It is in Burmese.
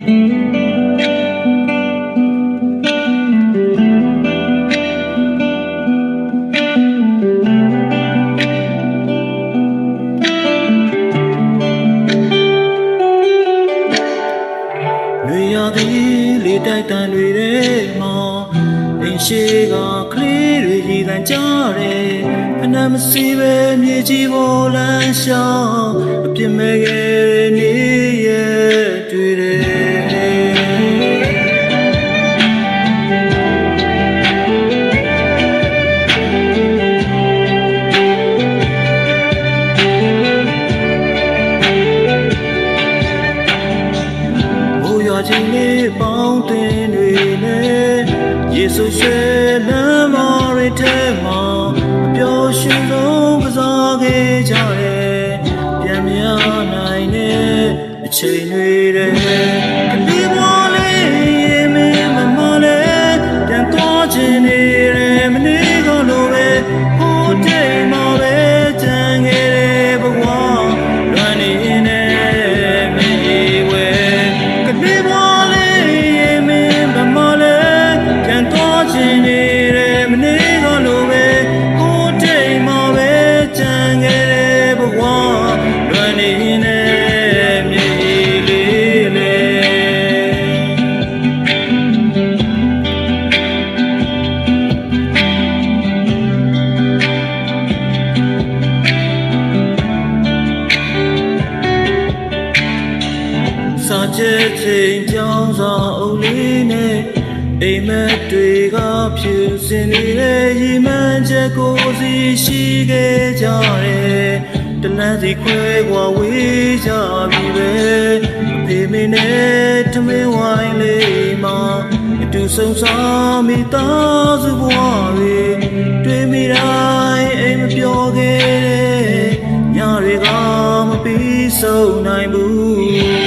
လေတိုက်တန်တွေထဲမှာအင်းရှိကကလေးတွေရည်တန်ကြတယ်ဖနမစီပဲမြေကြီးပေါ်လမ်းလျှောက်အပြစ်မဲ့ခဲ့နေရတွေ့တယ်ချင်းလေးပေါင်းတင်တွေနဲ့ယေရှုရဲ့လမ်းမတွေထဲမှာအပျော်ရွှင်ဆုံးကစားခဲ့ကြတယ်ပြန်မရနိုင်တဲ့အချိန်တွေတဲ့ကလေးဘွားလေးမင်းမမလေးပြန်သွားခြင်းနေတယ်မနေကလို့ပဲဟိုတိမ်မှာပဲကြံခဲ့တဲ့ဘဝလွမ်းနေနေစာချက်ချိန်ကြောင်းစာအုပ်လေးနဲ့အိမ်မက်တွေကဖြူစင်နေတဲ့ရီမှန်းချက်ကိုစီရှိခဲ့ကြတယ်တလန်းစီခွဲကွာဝေးကြပြီပဲအဖေမင်းနဲ့ထမင်းဝိုင်းလေးမှာအတူဆုံးစားမိသားစုဘဝတွေတွေ့မိတိုင်းအိမ်မပြောခဲ့တဲ့ညတွေကမပြီးဆုံးနိုင်ဘူး